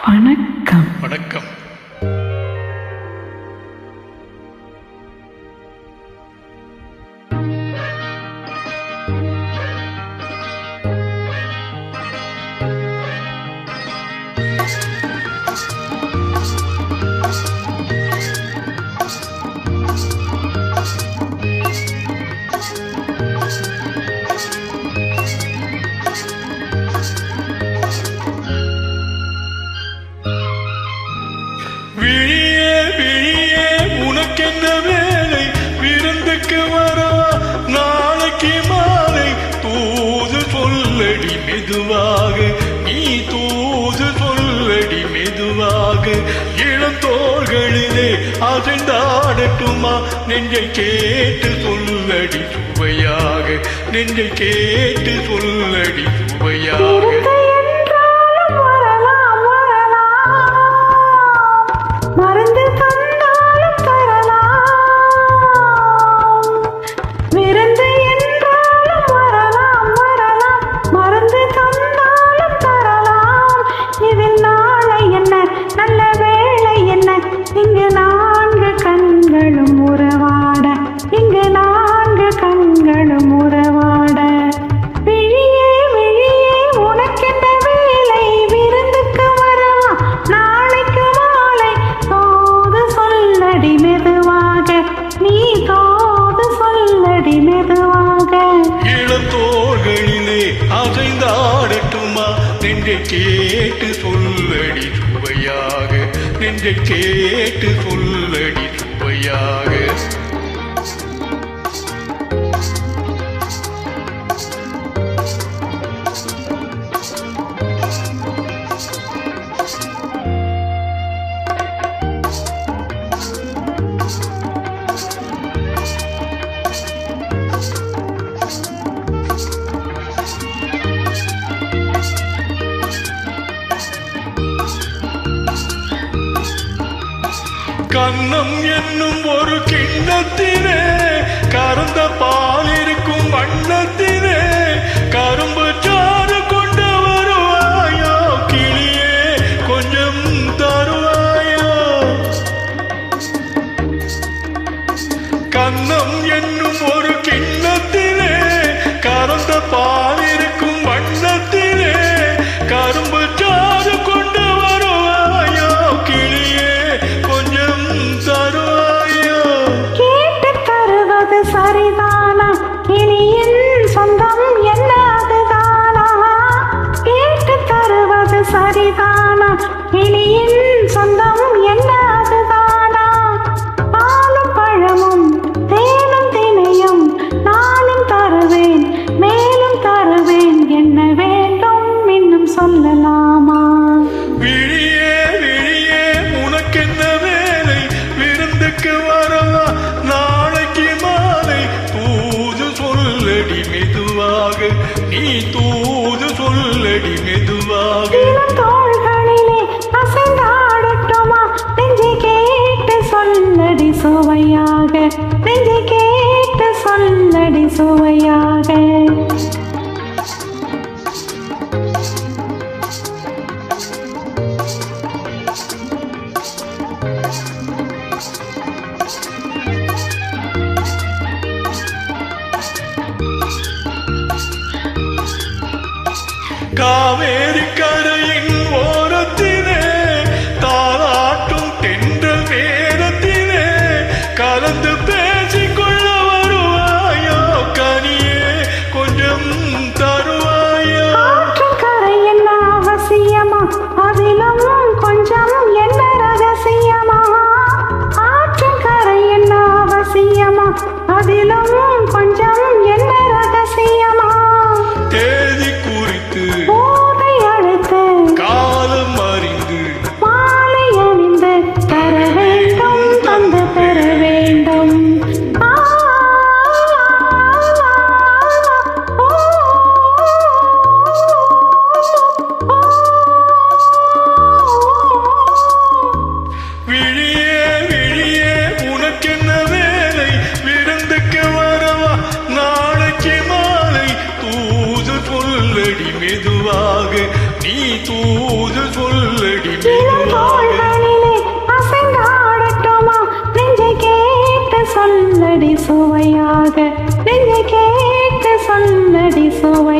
வணக்கம். வணக்கம். விழியே விழியே உனக்கென்ன வேலை? விருந்துக்கு வரவா நாளைக்கு மாலை? தூது சொல்லடி மெதுவாக, நீ தூது சொல்லடி மெதுவாக. இளம் தோள்களிலே அசைந்தாடட்டுமா? நெஞ்சை கேட்டு சொல்லடி சுவையாக, நெஞ்சை கேட்டு சொல்லடி சுவையாக. இங்கு நான்கு கண்களும் உறவாட, இங்கு நான்கு கண்களும் உறவாட. விழியே விழியே உனக்கென்ன வேலை? விருந்துக்கு வரவா நாளைக்கு மாலை? தோது சொல்லடி மெதுவாக, நீ தோது சொல்லடி மெதுவாக. இளம் தோள்களிலே அசைந்தாடட்டுமா? நெஞ்சை கேட்டு சொல்லடி சுவையாக, நெஞ்சை கேட்டு சொல்லடி சுவையாக. கன்னம் என்னும் ஒரு கிண்ணத்திலே கறந்த பால் இருக்கும் வண்ணத்திலே கரும்பு சாறு கொண்டு வருவாயோ? கிளியே கொஞ்சம் தருவாயோ? கன்னம் என்னும் ஒரு கிண்ணத்திலே கறந்த பால் இருக்கும் வண்ணத்திலே கரும்பு சாறு கொண்டு வருவாயோ? கிளியே கொஞ்சம் தருவாயோ? கேட்டு தருவது சரிதானா? இனியின் சொந்தம் என்ன அதுதானா? கேட்டு தருவது சரிதானா? இனியின் சொந்தம் என்ன அதுதானா? பாலும் பழமும் தேனும் தினையும் நானும் தருவேன், மேலும் தருவேன். என்ன வேண்டும் இன்னும் சொல்லலாமா? விழியே விழியே உனக்கென்ன வேலை? விருந்துக்கு வரவா நாளைக்கு மாலை? தூது சொல்லடி மெதுவாக, நீ தூது சொல்லடி மெதுவாக. இளம் தோள்களிலே அசைந்தாடட்டுமா? நெஞ்சை கேட்டு சொல்லடி சுவையாக, நெஞ்சை கேட்டு சொல்லடி சுவையாக. காவேரி கரையின் சொல்லடி சுவையாக நெஞ்சை கேட்டு சொல்லடி சுவையாக